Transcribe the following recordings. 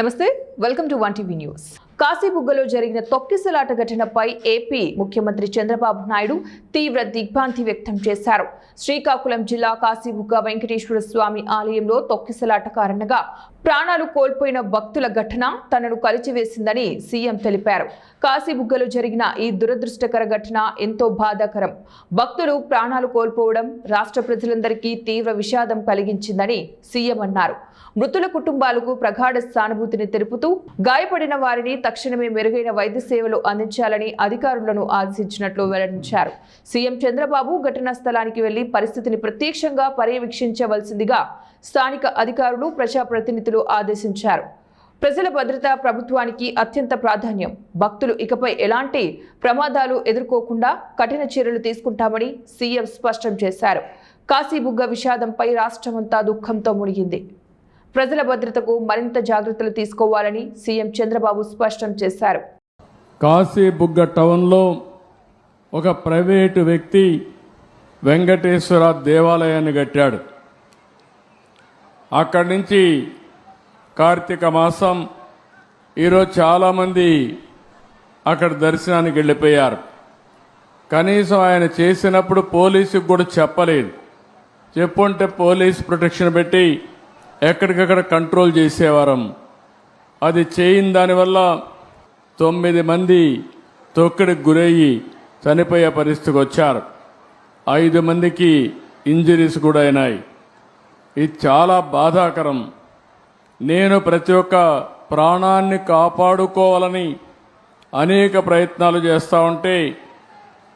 నమస్తే, welcome to 1TV news. కాశీబుగ్గలో జరిగిన తొక్కిసలాట ఘటనపై ఏపీ ముఖ్యమంత్రి చంద్రబాబు నాయుడు తీవ్ర దిగ్భ్రాంతి వ్యక్తం చేశారు. శ్రీకాకుళం జిల్లా కాశీబుగ్గ వెంకటేశ్వర స్వామి ఆలయంలో తొక్కిసలాట కారణంగా ప్రాణాలు కోల్పోయిన భక్తుల ఘటన తనను కలిచివేసిందని సీఎం తెలిపారు. కాశీబుగ్గలో జరిగిన ఈ దురదృష్టకర ఘటన ఎంతో బాధాకరం. భక్తులు ప్రాణాలు కోల్పోవడం రాష్ట్ర ప్రజలందరికీ తీవ్ర విషాదం కలిగించిందని సీఎం అన్నారు. మృతుల కుటుంబాలకు ప్రగాఢ సానుభూతిని తెలుపుతూ గాయపడిన వారిని తక్షణమే మెరుగైన వైద్య సేవలు అందించాలని అధికారులను ఆదేశించినట్లు వెల్లడించారు. సీఎం చంద్రబాబు ఘటనా స్థలానికి వెళ్లి పరిస్థితిని ప్రత్యక్షంగా పర్యవేక్షించవలసిందిగా స్థానిక అధికారులు, ప్రజాప్రతినిధులు ఆదేశించారు. ప్రజల భద్రత ప్రభుత్వానికి అత్యంత ప్రాధాన్యం. భక్తులు ఇకపై ఎలాంటి ప్రమాదాలు ఎదుర్కోకుండా కఠిన చర్యలు తీసుకుంటామని సీఎం స్పష్టం చేశారు. కాశీబుగ్గ విషాదంపై రాష్ట్రమంతా దుఃఖంతో మునిగింది. ప్రజల భద్రతకు మరింత జాగ్రత్తలు తీసుకోవాలని సీఎం చంద్రబాబు స్పష్టం చేశారు. కాశీబుగ్గ టౌన్లో ఒక ప్రైవేటు వ్యక్తి వెంకటేశ్వర దేవాలయాన్ని కట్టాడు. అక్కడి నుంచి కార్తీక మాసం ఈరోజు చాలామంది అక్కడ దర్శనానికి వెళ్ళిపోయారు. కనీసం ఆయన చేసినప్పుడు పోలీసుకు కూడా చెప్పలేదు. చెప్పుంటే పోలీస్ ప్రొటెక్షన్ పెట్టి ఎక్కడికక్కడ కంట్రోల్ చేసేవారం. అది చేయని దానివల్ల 9 మంది తొక్కిడికి గురయ్యి చనిపోయే పరిస్థితికి వచ్చారు. 5 మందికి ఇంజరీస్ కూడా అయినాయి. ఇది చాలా బాధాకరం. నేను ప్రతి ఒక్క ప్రాణాన్ని కాపాడుకోవాలని అనేక ప్రయత్నాలు చేస్తూ ఉంటే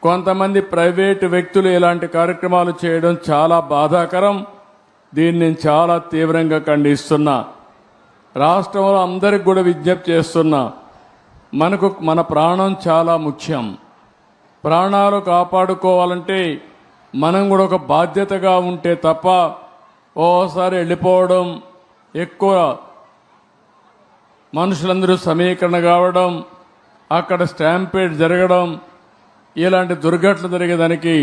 కొంతమంది ప్రైవేటు వ్యక్తులు ఇలాంటి కార్యక్రమాలు చేయడం చాలా బాధాకరం. దీన్ని నేను చాలా తీవ్రంగా ఖండిస్తున్నా. రాష్ట్రంలో అందరికి కూడా విజ్ఞప్తి చేస్తున్నా, మన ప్రాణం చాలా ముఖ్యం. ప్రాణాలు కాపాడుకోవాలంటే మనం కూడా ఒక బాధ్యతగా ఉంటే తప్ప ఓసారి వెళ్ళిపోవడం, ఎక్కువ మనుషులందరూ సమీకరణ కావడం, అక్కడ స్టాంపేడ్ జరగడం, ఇలాంటి దుర్ఘటనలు జరిగేదానికి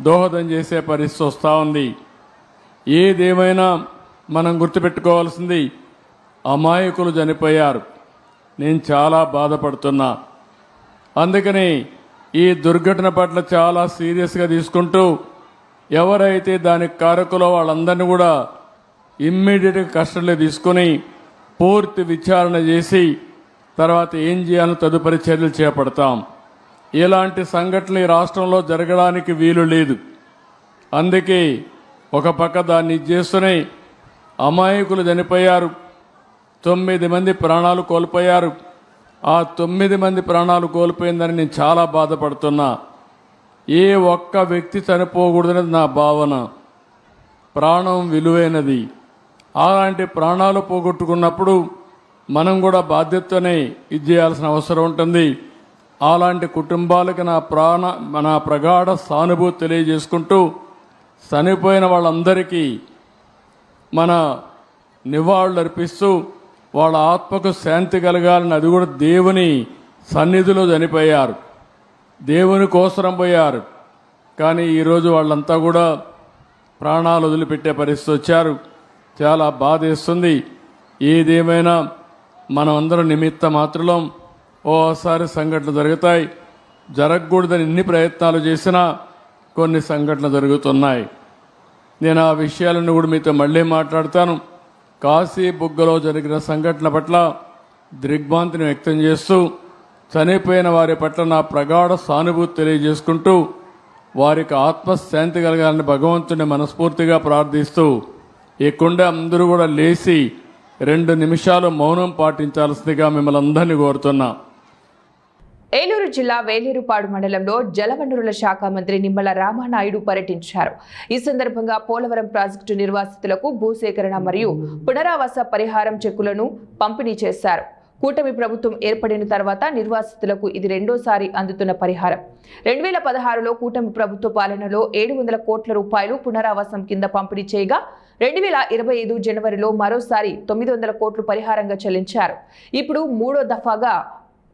దోహదం చేసే పరిస్థితి వస్తూ ఉంది. ఏదేమైనా మనం గుర్తుపెట్టుకోవాల్సింది, అమాయకులు చనిపోయారు. నేను చాలా బాధపడుతున్నా. అందుకని ఈ దుర్ఘటన పట్ల చాలా సీరియస్గా తీసుకుంటూ ఎవరైతే దానికి కారకులో వాళ్ళందరినీ కూడా ఇమ్మీడియట్గా కస్టడీలో తీసుకుని పూర్తి విచారణ చేసి తర్వాత ఏం చేయాలో తదుపరి చర్యలు చేపడతాం. ఇలాంటి సంఘటనలు ఈ రాష్ట్రంలో జరగడానికి వీలు లేదు. అందుకే ఒక పక్క దాన్ని చేస్తూనే అమాయకులు చనిపోయారు. 9 మంది ప్రాణాలు కోల్పోయారు. ఆ 9 మంది ప్రాణాలు కోల్పోయిందని నేను చాలా బాధపడుతున్నా. ఏ ఒక్క వ్యక్తి చనిపోకూడదనేది నా భావన. ప్రాణం విలువైనది. అలాంటి ప్రాణాలు పోగొట్టుకున్నప్పుడు మనం కూడా బాధ్యతనే ఇది చేయాల్సిన అవసరం ఉంటుంది. అలాంటి కుటుంబాలకు నా ప్రగాఢ సానుభూతి తెలియజేసుకుంటూ చనిపోయిన వాళ్ళందరికీ మన నివాళులు అర్పిస్తూ వాళ్ళ ఆత్మకు శాంతి కలగాలని, అది కూడా దేవుని సన్నిధిలో చనిపోయారు, దేవుని కోసరం పోయారు. కానీ ఈరోజు వాళ్ళంతా కూడా ప్రాణాలు వదిలిపెట్టే పరిస్థితి వచ్చారు. చాలా బాధేస్తుంది. ఏదేమైనా మనం అందరం నిమిత్త మాత్రం. ఓసారి సంఘటనలు జరుగుతాయి. జరగకూడదని ఎన్ని ప్రయత్నాలు చేసినా కొన్ని సంఘటనలు జరుగుతున్నాయి. నేను ఆ విషయాలను కూడా మీతో మళ్ళీ మాట్లాడతాను. కాశీబుగ్గలో జరిగిన సంఘటన పట్ల దిగ్భ్రాంతిని వ్యక్తం చేస్తూ చనిపోయిన వారి పట్ల నా ప్రగాఢ సానుభూతి తెలియజేసుకుంటూ వారికి ఆత్మశాంతి కలగాలని భగవంతుని మనస్ఫూర్తిగా ప్రార్థిస్తూ ఈ కుండ అందరూ కూడా లేచి 2 నిమిషాలు మౌనం పాటించాల్సిందిగా మిమ్మల్ని అందరినీ కోరుతున్నా. ఏలూరు జిల్లా వేలేరుపాడు మండలంలో జలవనరుల శాఖ మంత్రి నిమ్మల రామానాయుడు పర్యటించారు. ఈ సందర్భంగా పోలవరం ప్రాజెక్టు నిర్వాసితులకు భూసేకరణ మరియు పునరావాస పరిహారం చెక్కులను పంపిణీ చేశారు. కూటమి ప్రభుత్వం ఏర్పడిన తర్వాత నిర్వాసితులకు ఇది రెండోసారి అందుతున్న పరిహారం. 2016లో కూటమి ప్రభుత్వ పాలనలో 700 కోట్ల రూపాయలు పునరావాసం కింద పంపిణీ చేయగా 2025 జనవరిలో మరోసారి 900 కోట్లు పరిహారంగా చెల్లించారు. ఇప్పుడు 3వ దఫాగా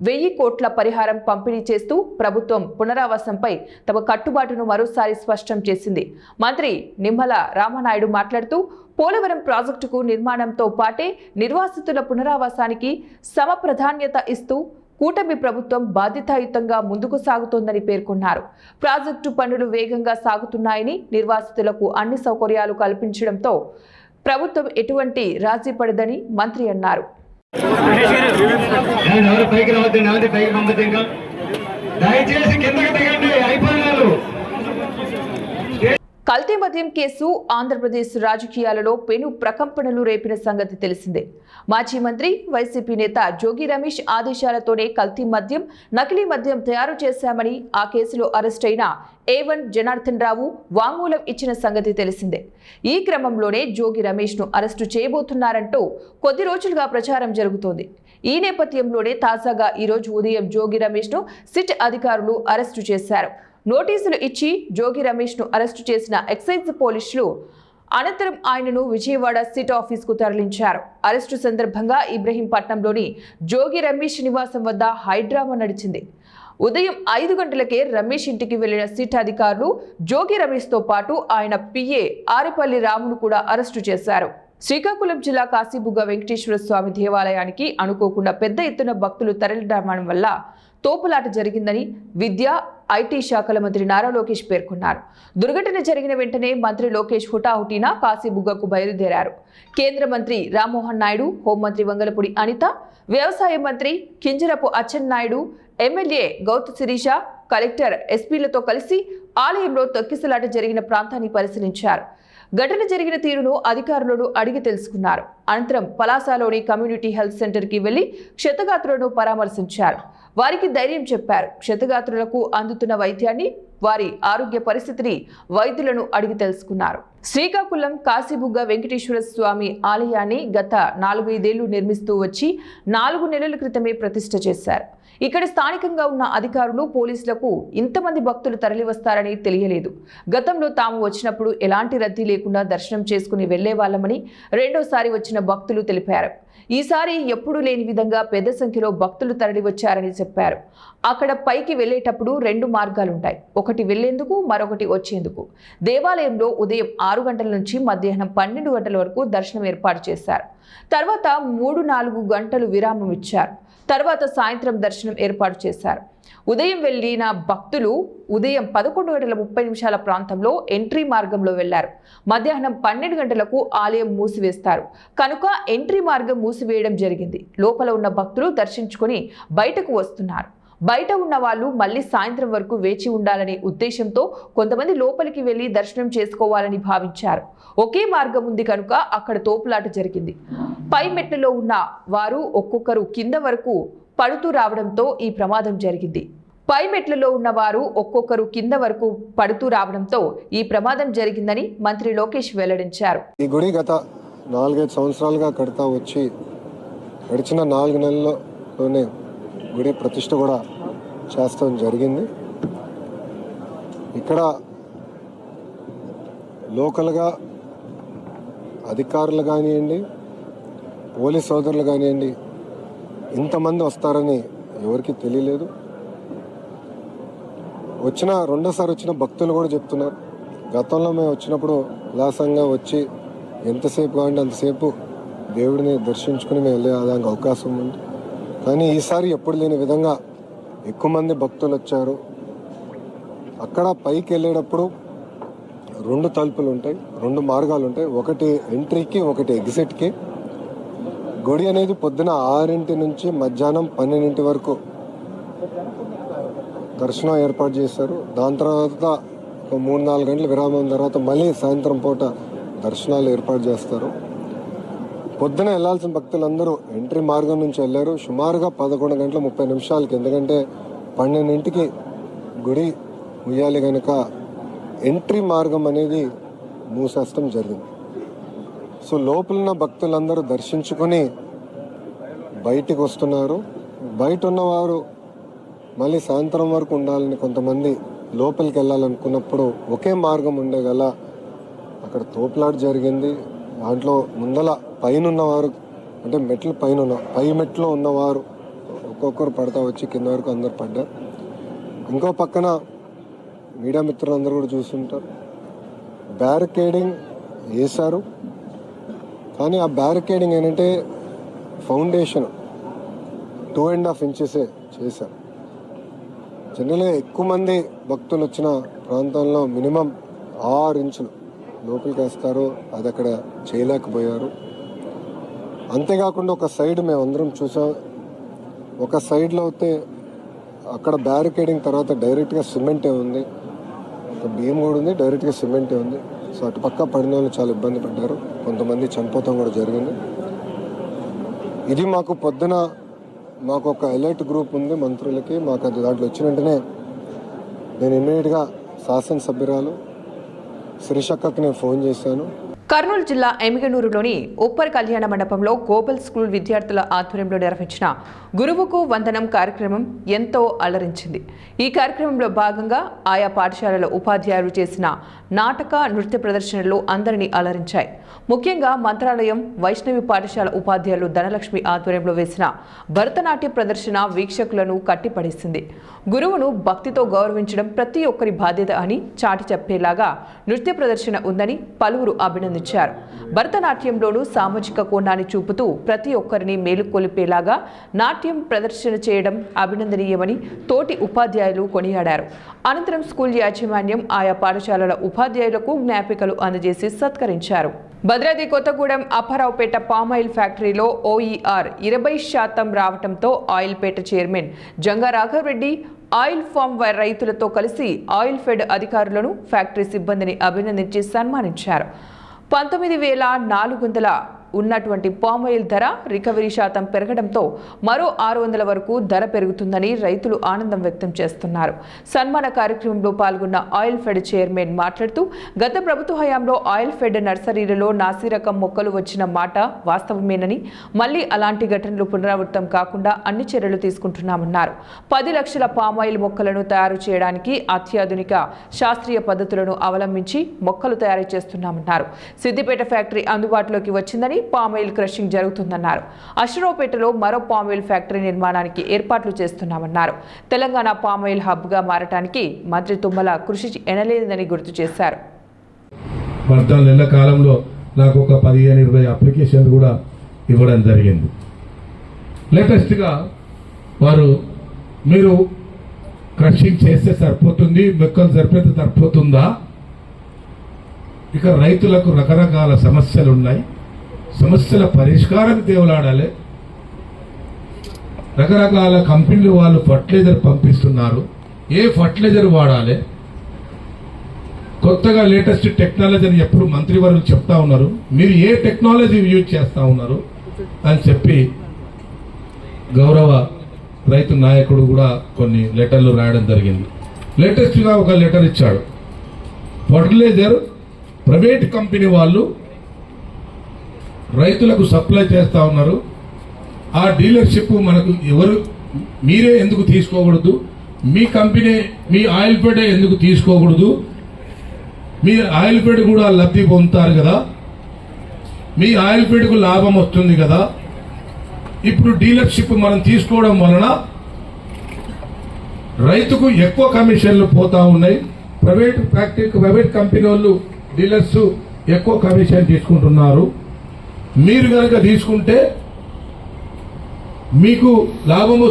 1000 కోట్ల పరిహారం పంపిణీ చేస్తూ ప్రభుత్వం పునరావాసంపై తమ కట్టుబాటును మరోసారి స్పష్టం చేసింది. మంత్రి నిమ్మల రామనాయుడు మాట్లాడుతూ పోలవరం ప్రాజెక్టుకు నిర్మాణంతో పాటే నిర్వాసితుల పునరావాసానికి సమప్రాధాన్యత ఇస్తూ కూటమి ప్రభుత్వం బాధ్యతాయుతంగా ముందుకు సాగుతోందని పేర్కొన్నారు. ప్రాజెక్టు పనులు వేగంగా సాగుతున్నాయని, నిర్వాసితులకు అన్ని సౌకర్యాలు కల్పించడంతో ప్రభుత్వం ఎటువంటి రాజీ పడదని మంత్రి అన్నారు. కల్తీ మద్యం కేసు ఆంధ్రప్రదేశ్ రాజకీయాలలో పెను ప్రకంపనలు రేపిన సంగతి తెలిసిందే. మాజీ మంత్రి వైసీపీ నేత జోగి రమేష్ ఆదేశాలతోనే కల్తీ మద్యం, నకిలీ మద్యం తయారు చేశామని ఆ కేసులో అరెస్ట్ అయిన A1 జనార్దన్ రావు వాంగ్మూలం ఇచ్చిన సంగతి తెలిసిందే. ఈ క్రమంలోనే జోగి రమేష్ ను అరెస్టు చేయబోతున్నారంటూ కొద్ది రోజులుగా ప్రచారం జరుగుతోంది. ఈ నేపథ్యంలోనే తాజాగా ఈ రోజు ఉదయం జోగి రమేష్ ను సిట్ అధికారులు అరెస్టు చేశారు. నోటీసులు ఇచ్చి జోగి రమేష్ ను అరెస్టు చేసిన ఎక్సైజ్ పోలీసులు అనంతరం ఆయనను విజయవాడ సిట్ ఆఫీస్ కు తరలించారు. అరెస్టు సందర్భంగా ఇబ్రహీంపట్నంలోని జోగి రమేష్ నివాసం వద్ద హైడ్రామా నడిచింది. ఉదయం 5 గంటలకే రమేష్ ఇంటికి వెళ్లిన సిట్ అధికారులు జోగి రమేష్ తో పాటు ఆయన పిఏ ఆరిపల్లి రామును కూడా అరెస్టు చేశారు. శ్రీకాకుళం జిల్లా కాశీబుగ్గ వెంకటేశ్వర స్వామి దేవాలయానికి అనుకోకుండా పెద్ద ఎత్తున భక్తులు తరలిరావడం వల్ల తోపులాట జరిగిందని విద్యా ఐటీ శాఖల మంత్రి నారా లోకేష్ పేర్కొన్నారు. దుర్ఘటన జరిగిన వెంటనే మంత్రి లోకేష్ హుటాహుటిన కాశీబుగ్గకు బయలుదేరారు. కేంద్ర మంత్రి రామ్మోహన్ నాయుడు, హోంమంత్రి వంగలపూడి అనిత, వ్యవసాయ మంత్రి కింజరపు అచ్చెన్నాయుడు, ఎమ్మెల్యే గౌతు శిరీష, కలెక్టర్, ఎస్పీలతో కలిసి ఆలయంలో తొక్కిసలాట జరిగిన ప్రాంతాన్ని పరిశీలించారు. ఘటన జరిగిన తీరును అధికారులను అడిగి తెలుసుకున్నారు. అనంతరం పలాసలోని కమ్యూనిటీ హెల్త్ సెంటర్ కి వెళ్లి క్షతగాత్రులను పరామర్శించారు. వారికి ధైర్యం చెప్పారు. క్షతగాత్రులకు అందుతున్న వైద్యాన్ని, వారి ఆరోగ్య పరిస్థితిని వైద్యులను అడిగి తెలుసుకున్నారు. శ్రీకాకుళం కాశీబుగ్గ వెంకటేశ్వర స్వామి ఆలయాన్ని గత 4-5 ఏళ్లు నిర్మిస్తూ వచ్చి 4 నెలల క్రితమే ప్రతిష్ఠ చేశారు. ఇక్కడ స్థానికంగా ఉన్న అధికారులు, పోలీసులకు ఇంతమంది భక్తులు తరలివస్తారని తెలియలేదు. గతంలో తాము వచ్చినప్పుడు ఎలాంటి రద్దీ లేకుండా దర్శనం చేసుకుని వెళ్లే వాళ్ళమని రెండోసారి వచ్చిన భక్తులు తెలిపారు. ఈసారి ఎప్పుడూ లేని విధంగా పెద్ద సంఖ్యలో భక్తులు తరలివచ్చారని చెప్పారు. అక్కడ పైకి వెళ్లేటప్పుడు 2 మార్గాలుంటాయి. ఒకటి వెళ్లేందుకు, మరొకటి వచ్చేందుకు. దేవాలయంలో ఉదయం 6 గంటల నుంచి మధ్యాహ్నం 12 గంటల వరకు దర్శనం ఏర్పాటు చేశారు. తర్వాత 3-4 గంటలు విరామం ఇచ్చారు. తర్వాత సాయంత్రం దర్శనం ఏర్పాటు చేశారు. ఉదయం వెళ్లిన భక్తులు ఉదయం 11:30 ప్రాంతంలో ఎంట్రీ మార్గంలో వెళ్లారు. మధ్యాహ్నం 12 గంటలకు ఆలయం మూసివేస్తారు కనుక ఎంట్రీ మార్గం మూసివేయడం జరిగింది. లోపల ఉన్న భక్తులు దర్శించుకొని బయటకు వస్తున్నారు. బయట ఉన్న వాళ్ళు మళ్లీ సాయంత్రం వరకు వేచి ఉండాలనే ఉద్దేశంతో కొంతమంది లోపలికి వెళ్లి దర్శనం చేసుకోవాలని భావించారు. ఒకే మార్గం ఉంది కనుక అక్కడ తోపులాట జరిగింది. పై మెట్లలో ఉన్న వారు ఒక్కొక్కరు కింద వరకు పడుతూ రావడంతో ఈ ప్రమాదం జరిగింది. పై మెట్లలో ఉన్నవారు ఒక్కొక్కరు కింద వరకు పడుతూ రావడంతో ఈ ప్రమాదం జరిగిందని మంత్రి లోకేష్ వెల్లడించారు. ఈ గుడి గత 4-5 సంవత్సరాలుగా కడతా వచ్చి గడిచిన 4 నెలల్లోనే గుడి ప్రతిష్ఠ కూడా చేస్తాం జరిగింది. ఇక్కడ లోకల్గా అధికారులు కానివ్వండి, పోలీస్ సోదరులు కానివ్వండి, ఇంతమంది వస్తారని ఎవరికి తెలియలేదు. రెండోసారి వచ్చిన భక్తులు కూడా చెప్తున్నారు, గతంలో మేము వచ్చినప్పుడు ఉల్లాసంగా వచ్చి ఎంతసేపు కావాలంటే అంతసేపు దేవుడిని దర్శించుకుని మేము వెళ్ళేదానికి అవకాశం ఉంది. కానీ ఈసారి ఎప్పుడు లేని విధంగా ఎక్కువ మంది భక్తులు వచ్చారు. అక్కడ పైకి వెళ్ళేటప్పుడు 2 తలుపులు ఉంటాయి, 2 మార్గాలు ఉంటాయి. ఒకటి ఎంట్రీకి, ఒకటి ఎగ్జిట్కి. గుడి అనేది పొద్దున 6 నుంచి మధ్యాహ్నం 12 వరకు దర్శనం ఏర్పాటు చేశారు. దాని తర్వాత ఒక 3-4 గంటల విరామం తర్వాత మళ్ళీ సాయంత్రం పూట దర్శనాలు ఏర్పాటు చేస్తారు. పొద్దున వెళ్లాల్సిన భక్తులందరూ ఎంట్రీ మార్గం నుంచి వెళ్ళారు. సుమారుగా 11:30 ఎందుకంటే 12కి గుడి ముయ్యాలి కనుక ఎంట్రీ మార్గం అనేది మూసేస్తాం జరిగింది. సో లోపలున్న భక్తులందరూ దర్శించుకొని బయటికి వస్తున్నారు. బయట ఉన్నవారు మళ్ళీ సాయంత్రం వరకు ఉండాలని కొంతమంది లోపలికి వెళ్ళాలనుకున్నప్పుడు ఒకే మార్గం ఉండేగల అక్కడ తోపులాట జరిగింది. దాంట్లో ముందల పైన ఉన్నవారు అంటే మెట్ల పై మెట్లో ఉన్నవారు ఒక్కొక్కరు పడతా వచ్చి కింద వరకు అందరు పడ్డారు. ఇంకో పక్కన మీడియా మిత్రులందరూ కూడా చూస్తుంటారు, బ్యారికేడింగ్ వేశారు. కానీ ఆ బ్యారికేడింగ్ ఏంటంటే ఫౌండేషన్ 2.5 ఇంచెసే చేశారు. జనరల్గా ఎక్కువ మంది భక్తులు వచ్చిన ప్రాంతంలో మినిమం 6 ఇంచులు లోపలికి వేస్తారు. అది అక్కడ చేయలేకపోయారు. అంతేకాకుండా ఒక సైడ్ మేము అందరం చూసాం, ఒక సైడ్లో అయితే అక్కడ బ్యారికేడింగ్ తర్వాత డైరెక్ట్గా సిమెంటే ఉంది, ఒక బియ్యం కూడా ఉంది, డైరెక్ట్గా సిమెంటే ఉంది. సో అటు పక్క పడిన వాళ్ళు చాలా ఇబ్బంది పడ్డారు, కొంతమంది చనిపోతాం కూడా జరిగింది. ఇది మాకు పొద్దున మాకు ఒక అలర్ట్ గ్రూప్ ఉంది మంత్రులకి, మాకు అది దాంట్లో వచ్చిన వెంటనే నేను ఇమ్మీడియట్గా శాసనసభ్యురాలు శ్రీశక్కకి నేను ఫోన్ చేశాను. కర్నూలు జిల్లా ఎమిగనూరులోని ఉప్పర్ కళ్యాణ మండపంలో గోబల్ స్కూల్ విద్యార్థుల ఆధ్వర్యంలో నిర్వహించిన గురువుకు వందనం కార్యక్రమం ఎంతో అలరించింది. ఈ కార్యక్రమంలో భాగంగా ఆయా పాఠశాలల ఉపాధ్యాయులు చేసిన నాటక నృత్య ప్రదర్శనలు అందరినీ అలరించాయి. ముఖ్యంగా మంత్రాలయం వైష్ణవి పాఠశాల ఉపాధ్యాయులు ధనలక్ష్మి ఆధ్వర్యంలో వేసిన భరతనాట్య ప్రదర్శన వీక్షకులను కట్టిపడేసింది. గురువును భక్తితో గౌరవించడం ప్రతి ఒక్కరి బాధ్యత అని చాటి చెప్పేలాగా నృత్య ప్రదర్శన ఉందని పలువురు అభినందించారు. భరతనాట్యంలోనూ సామాజిక కోణాన్ని చూపుతూ ప్రతి ఒక్కరిని మేలుకొలిపేలాగా నాట్యం ప్రదర్శన చేయడం అభినందనీయమని తోటి ఉపాధ్యాయులు కొనియాడారు. అనంతరం స్కూల్ యాజమాన్యం ఆయా పాఠశాలల ఉపాధ్యాయులకు జ్ఞాపికలు అందజేసి సత్కరించారు. భద్రాద్రి కొత్తగూడెం అప్పారావుపేట పామాయిల్ ఫ్యాక్టరీలో OER 20% రావడంతో ఆయిల్పేట chairman Janga Raghavareddy oil palm రైతులతో కలిసి ఆయిల్ ఫెడ్ అధికారులను ఫ్యాక్టరీ సిబ్బందిని అభినందించి సన్మానించారు. 19,400 ఉన్నటువంటి పామాయిల్ ధర రికవరీ శాతం పెరగడంతో మరో 600 వరకు ధర పెరుగుతుందని రైతులు ఆనందం వ్యక్తం చేస్తున్నారు. సన్మాన కార్యక్రమంలో పాల్గొన్న ఆయిల్ ఫెడ్ చైర్మన్ మాట్లాడుతూ గత ప్రభుత్వ హయాంలో ఆయిల్ ఫెడ్ నర్సరీలలో నాసి రకం మొక్కలు వచ్చిన మాట వాస్తవమేనని, మళ్లీ అలాంటి ఘటనలు పునరావృతం కాకుండా అన్ని చర్యలు తీసుకుంటున్నామన్నారు. 10 లక్షల పామాయిల్ మొక్కలను తయారు చేయడానికి అత్యాధునిక శాస్త్రీయ పద్ధతులను అవలంబించి మొక్కలు తయారు చేస్తున్నామన్నారు. సిద్దిపేట ఫ్యాక్టరీ అందుబాటులోకి వచ్చిందని, పామాయిల్ క్రషింగ్ జరుగుతుందన్నారు. అశ్వరావుపేటలో మరో పామాయిల్ ఫ్యాక్టరీ నిర్మాణానికి ఏర్పాట్లు చేస్తున్నామన్నారు. తెలంగాణ పామాయిల్ హబ్ గా మారటానికి మంత్రి తుమ్మల కృషి ఎనలేదని గుర్తు చేశారు. 14 నెలల కాలంలో నాకు ఒక 15-20 అప్లికేషన్లు కూడా ఇవ్వడం జరిగింది. లేటెస్ట్గా వారు మీరు క్రషింగ్ చేస్తే సరిపోతుంది, మొక్కలు సరిపోతే సరిపోతుందా, ఇక రైతులకు రకరకాల సమస్యలు ఉన్నాయి, సమస్యల పరిష్కారం దేవులాడాలి, రకరకాల కంపెనీలు వాళ్ళు ఫర్టిలైజర్ పంపిస్తున్నారు, ఏ ఫర్టిలైజర్ వాడాలి, కొత్తగా లేటెస్ట్ టెక్నాలజీ అని ఎప్పుడు మంత్రివర్యులు చెప్తా ఉన్నారు, మీరు ఏ టెక్నాలజీ యూజ్ చేస్తా ఉన్నారు అని చెప్పి గౌరవ రైతు నాయకుడు కూడా కొన్ని లెటర్లు రాయడం జరిగింది. లేటెస్ట్గా ఒక లెటర్ ఇచ్చాడు. ఫర్టిలైజర్ ప్రైవేట్ కంపెనీ వాళ్ళు రైతులకు సప్లై చేస్తా ఉన్నారు, ఆ డీలర్షిప్ మనకు ఎవరు, మీరే ఎందుకు తీసుకోకూడదు, మీ కంపెనీ మీ ఆయిల్ ఫెడ్ ఎందుకు తీసుకోకూడదు, మీ ఆయిల్ ఫెడ్ కూడా లబ్ధి పొందుతారు కదా, మీ ఆయిల్ ఫెడ్కు లాభం వస్తుంది కదా, ఇప్పుడు డీలర్షిప్ మనం తీసుకోవడం వలన రైతుకు ఎక్కువ కమిషన్లు పోతా ఉన్నాయి, ప్రైవేట్ కంపెనీ వాళ్ళు డీలర్స్ ఎక్కువ కమిషన్ తీసుకుంటున్నారు, మీరు కనుక తీసుకుంటే మీకు లాభము.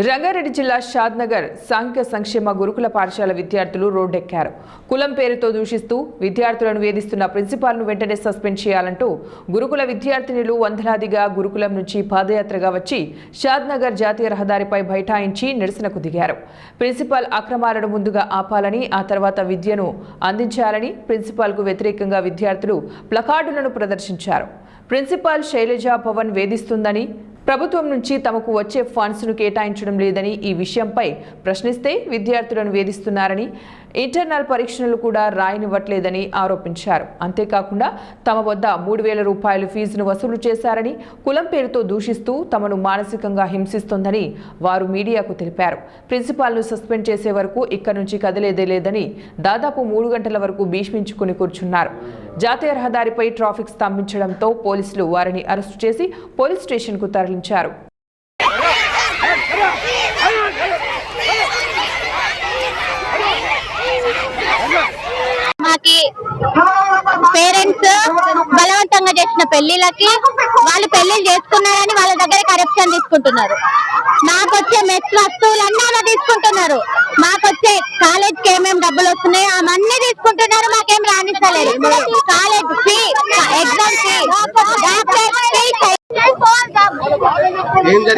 రంగారెడ్డి జిల్లా షాద్నగర్ సాంఘిక సంక్షేమ గురుకుల పాఠశాల విద్యార్థులు రోడ్డెక్కారు. కులం పేరుతో దూషిస్తూ విద్యార్థులను వేధిస్తున్న ప్రిన్సిపాల్ను వెంటనే సస్పెండ్ చేయాలంటూ గురుకుల విద్యార్థినులు వందలాదిగా గురుకులం నుంచి పాదయాత్రగా వచ్చి షాద్నగర్ జాతీయ రహదారిపై బైఠాయించి నిరసనకు దిగారు. ప్రిన్సిపాల్ అక్రమాలను ముందుగా ఆపాలని, ఆ తర్వాత విద్యను అందించాలని ప్రిన్సిపాల్కు వ్యతిరేకంగా విద్యార్థులు ప్లకార్డులను ప్రదర్శించారు. ప్రిన్సిపాల్ శైలజా పవన్ వేధిస్తుందని, ప్రభుత్వం నుంచి తమకు వచ్చే ఫండ్స్ను కేటాయించడం లేదని, ఈ విషయంపై ప్రశ్నిస్తే విద్యార్థులను వేధిస్తున్నారని, ఇంటర్నల్ పరీక్షలు కూడా రాయనివ్వట్లేదని ఆరోపించారు. అంతేకాకుండా తమ వద్ద 3,000 రూపాయలు ఫీజును వసూలు చేశారని, కులం పేరుతో దూషిస్తూ తమను మానసికంగా హింసిస్తోందని వారు మీడియాకు తెలిపారు. ప్రిన్సిపాల్ను సస్పెండ్ చేసే వరకు ఇక్కడి నుంచి కదిలేదే లేదని దాదాపు 3 గంటల వరకు భీష్మించుకుని కూర్చున్నారు. జాతీయ రహదారిపై ట్రాఫిక్ స్తంభించడంతో పోలీసులు వారిని అరెస్టు చేసి పోలీస్ స్టేషన్కు తరలించారు. ఫ్రెండ్స్ బలవంతంగా చేసిన పెళ్లిళ్ళకి వాళ్ళు పెళ్లిళ్ళు చేసుకున్నారని వాళ్ళ దగ్గర కరప్షన్ తీసుకుంటున్నారు. మాకొచ్చే మెస్ వస్తువులన్నీ అలా తీసుకుంటున్నారు. మాకొచ్చే కాలేజ్ కి ఏమేమి డబ్బులు వస్తున్నాయో అవన్నీ తీసుకుంటున్నారు. మాకేం రాణిస్తలేదు. కాలేజ్ ఫీ, ఎగ్జామ్ ఫీ,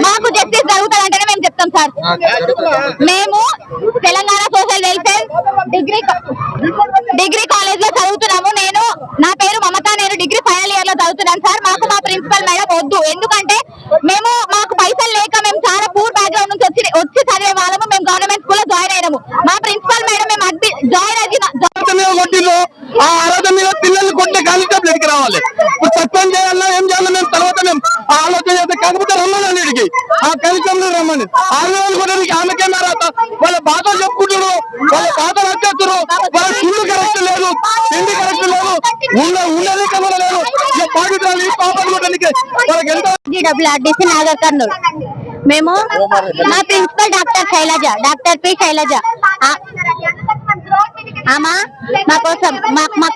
మాకు జస్టిస్ జరుగుతుందంటేనే మేము చెప్తాం సార్. మేము Telangana social welfare degree college లో చదువుతున్నాము. నా పేరు మమత, నేను డిగ్రీ ఫైనల్ ఇయర్ లో చదువుతున్నాను సార్. మాకు మా ప్రిన్సిపల్ మేడం వద్దు. ఎందుకంటే మాకు పైసలు లేక మేము చాలా పూర్ బ్యాక్గ్రౌండ్ నుంచి వచ్చి చదివే వాళ్ళము. మేము గవర్నమెంట్ స్కూల్ లో జాయిన్ అయినాము. మా ప్రిన్సిపల్ మేడం మేము జాయిన్ అయిన ఆ ఆరాధన మీద పిల్లల్ని కొట్టే కానిస్టేబుల్ ఎడికి రావాలి. ఇప్పుడు సస్పెండ్ చేయాలన్నా ఏం చేయాలన్నా మేము తర్వాత మేము ఆలోచన చేస్తే కాకపోతే రమ్మని ఇడికి ఆ కానిస్టేబుల్ రమ్మని 6 కూడా ఆమెకేం రాత వాళ్ళ బాధలు చెప్పుకుంటారు, వాళ్ళ బాధలు వచ్చేస్తారు. వాళ్ళ ఫుడ్ కరెక్ట్ లేదు, తిండి కరెక్ట్ లేదు, ఉన్నది కమల లేదు. బాధితులు ఈ పాపలు వాళ్ళకి ఎంత డబ్ల్యూఆర్డీసీ నాగర్ కర్నూలు. మేము మా ప్రిన్సిపల్ డాక్టర్ పి శైలజ మా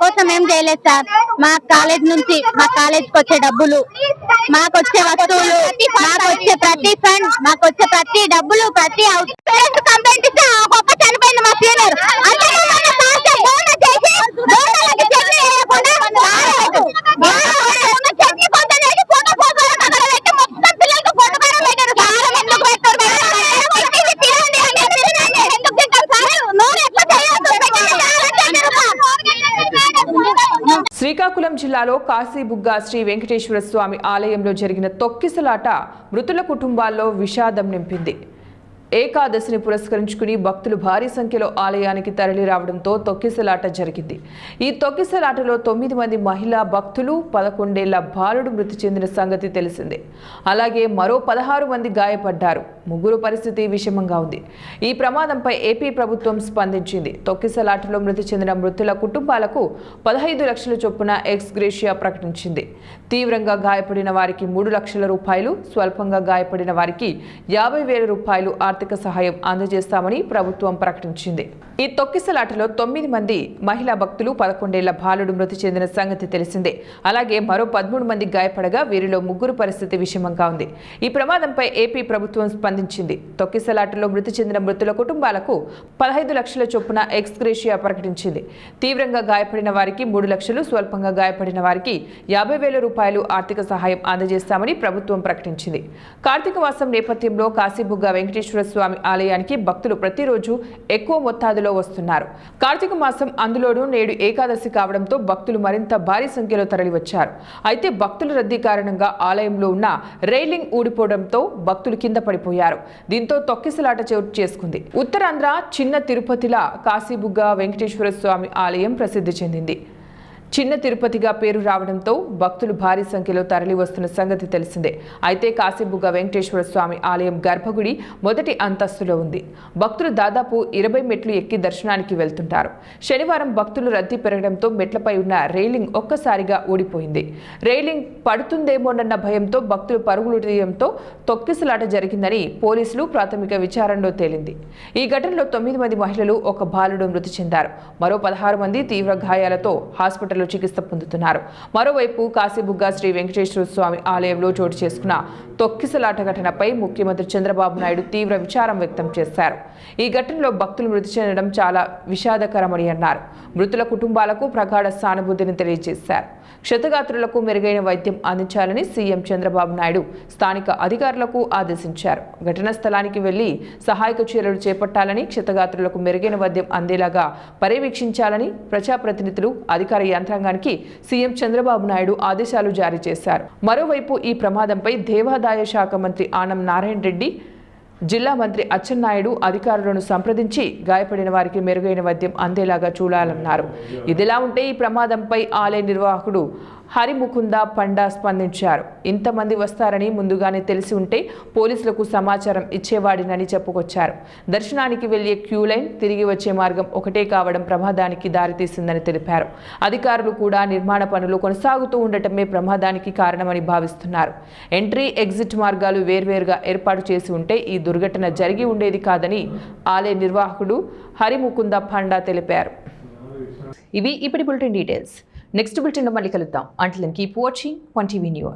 కోసం ఏం చేయలేదు సార్. మా కాలేజ్ నుంచి మా కాలేజ్ కి వచ్చే డబ్బులు, మాకొచ్చే వస్తువులు, మాకొచ్చే ప్రతి ఫండ్, మాకొచ్చే ప్రతి డబ్బులు, ప్రతి కంప్లైంట్ ఇస్తే ఒక్క చనిపోయింది మా సీనియర్. శ్రీకాకుళం జిల్లాలో కాశీబుగ్గ శ్రీ వెంకటేశ్వర స్వామి ఆలయంలో జరిగిన తొక్కిసలాట మృతుల కుటుంబాల్లో విషాదం నింపింది. ఏకాదశిని పురస్కరించుకుని భక్తులు భారీ సంఖ్యలో ఆలయానికి తరలి రావడంతో తొక్కిసలాట జరిగింది. ఈ తొక్కిసలాటలో 9 మంది మహిళా భక్తులు, 11 ఏళ్ల బాలుడు మృతి చెందిన సంగతి తెలిసిందే. అలాగే మరో 16 మంది గాయపడ్డారు. ముగ్గురు పరిస్థితి విషమంగా ఉంది. ఈ ప్రమాదంపై ఏపీ ప్రభుత్వం స్పందించింది. తొక్కిసలాటలో మృతి చెందిన మృతుల కుటుంబాలకు 15 లక్షల చొప్పున ఎక్స్ గ్రేషియా ప్రకటించింది. తీవ్రంగా గాయపడిన వారికి 3 లక్షల రూపాయలు, స్వల్పంగా గాయపడిన వారికి 50,000 రూపాయలు ఆర్థిక సహాయం అందజేస్తామని ప్రభుత్వం ప్రకటించింది. ఈ తొక్కిసలాటలో 9 మంది మహిళా భక్తులు, 11 ఏళ్ల బాలుడు మృతి చెందిన సంగతి తెలిసిందే. అలాగే మరో 13 మంది గాయపడగా వీరిలో ముగ్గురు పరిస్థితి విషమంగా ఉంది. ఈ ప్రమాదంపై ఏపీ ప్రభుత్వం స్పందించింది. తొక్కిసలాటలో మృతి చెందిన మృతుల కుటుంబాలకు 15 లక్షల చొప్పున ఎక్స్ గ్రేషియా ప్రకటించింది. తీవ్రంగా గాయపడిన వారికి 3 లక్షలు, స్వల్పంగా గాయపడిన వారికి 50,000 రూపాయలు ఆర్థిక సహాయం అందజేస్తామని ప్రభుత్వం ప్రకటించింది. కార్తీక మాసం నేపథ్యంలో కాశీబుగ్గ వెంకటేశ్వర స్వామి ఆలయానికి భక్తులు ప్రతిరోజు ఎక్కువ మొత్తాదులో వస్తున్నారు. కార్తీక మాసం అందులోనూ నేడు ఏకాదశి కావడంతో భక్తులు మరింత భారీ సంఖ్యలో తరలివచ్చారు. అయితే భక్తుల రద్దీ కారణంగా ఆలయంలో ఉన్న రైలింగ్ ఊడిపోవడంతో భక్తులు కింద పడిపోయారు. దీంతో తొక్కిసలాట చోటు చేసుకుంది. ఉత్తరాంధ్ర చిన్న తిరుపతిలా కాశీబుగ్గ వెంకటేశ్వర స్వామి ఆలయం ప్రసిద్ధి చెందింది. చిన్న తిరుపతిగా పేరు రావడంతో భక్తులు భారీ సంఖ్యలో తరలి వస్తున్న సంగతి తెలిసిందే. అయితే కాశీబుగ్గ వెంకటేశ్వర స్వామి ఆలయం గర్భగుడి మొదటి అంతస్తులో ఉంది. భక్తులు దాదాపు 20 మెట్లు ఎక్కి దర్శనానికి వెళ్తుంటారు. శనివారం భక్తులు రద్దీ పెరగడంతో మెట్లపై ఉన్న రైలింగ్ ఒక్కసారిగా ఊడిపోయింది. రైలింగ్ పడుతుందేమోనన్న భయంతో భక్తులు పరుగులు తీయడంతో తొక్కిసలాట జరిగిందని పోలీసులు ప్రాథమిక విచారణలో తేలింది. ఈ ఘటనలో 9 మంది మహిళలు, 1 బాలుడు మృతి చెందారు. మరో 16 మంది తీవ్ర గాయాలతో హాస్పిటల్ చికిత్స పొందుతున్నారు. మరోవైపు కాశీబుగ్గ శ్రీ వెంకటేశ్వర స్వామి ఆలయంలో చోటు చేసుకున్న తొక్కిసలాట ఘటనపై ముఖ్యమంత్రి చంద్రబాబు నాయుడు తీవ్ర విచారం వ్యక్తం చేశారు. ఈ ఘటనలో భక్తులు మృతి చెందడం చాలా విషాదకరమని అన్నారు. మృతుల కుటుంబాలకు ప్రగాఢ సానుభూతిని తెలియజేశారు. క్షతగాత్రులకు మెరుగైన వైద్యం అందించాలని సీఎం చంద్రబాబు నాయుడు స్థానిక అధికారులకు ఆదేశించారు. ఘటనా స్థలానికి వెళ్లి సహాయక చర్యలు చేపట్టాలని, క్షతగాత్రులకు మెరుగైన వైద్యం అందేలాగా పర్యవేక్షించాలని ప్రజాప్రతినిధులు, అధికార యంత్రాంగానికి సీఎం చంద్రబాబు నాయుడు ఆదేశాలు జారీ చేశారు. మరోవైపు ఈ ప్రమాదంపై దేవాదాయ శాఖ మంత్రి ఆనం నారాయణ రెడ్డి, జిల్లా మంత్రి అచ్చెన్నాయుడు అధికారులను సంప్రదించి గాయపడిన వారికి మెరుగైన వైద్యం అందేలాగా చూడాలన్నారు. ఇదిలా ఉంటే ఈ ప్రమాదంపై ఆలయ నిర్వాహకుడు హరిముకుంద పండా స్పందించారు. ఇంతమంది వస్తారని ముందుగానే తెలిసి ఉంటే పోలీసులకు సమాచారం ఇచ్చేవాడినని చెప్పుకొచ్చారు. దర్శనానికి వెళ్లే క్యూ లైన్, తిరిగి వచ్చే మార్గం ఒకటే కావడం ప్రమాదానికి దారితీసిందని తెలిపారు. అధికారులు కూడా నిర్మాణ పనులు కొనసాగుతూ ఉండటమే ప్రమాదానికి కారణమని భావిస్తున్నారు. ఎంట్రీ, ఎగ్జిట్ మార్గాలు వేర్వేరుగా ఏర్పాటు చేసి ఉంటే ఈ దుర్ఘటన జరిగి ఉండేది కాదని ఆలయ నిర్వాహకుడు హరిముకుంద పండా తెలిపారు. ఇవి ఇప్పటి బులెటిన్ డీటెయిల్స్. నెక్స్ట్ బులెటిన్ లో మళ్ళీ కలుద్దాం. Until then keep watching 1 TV news.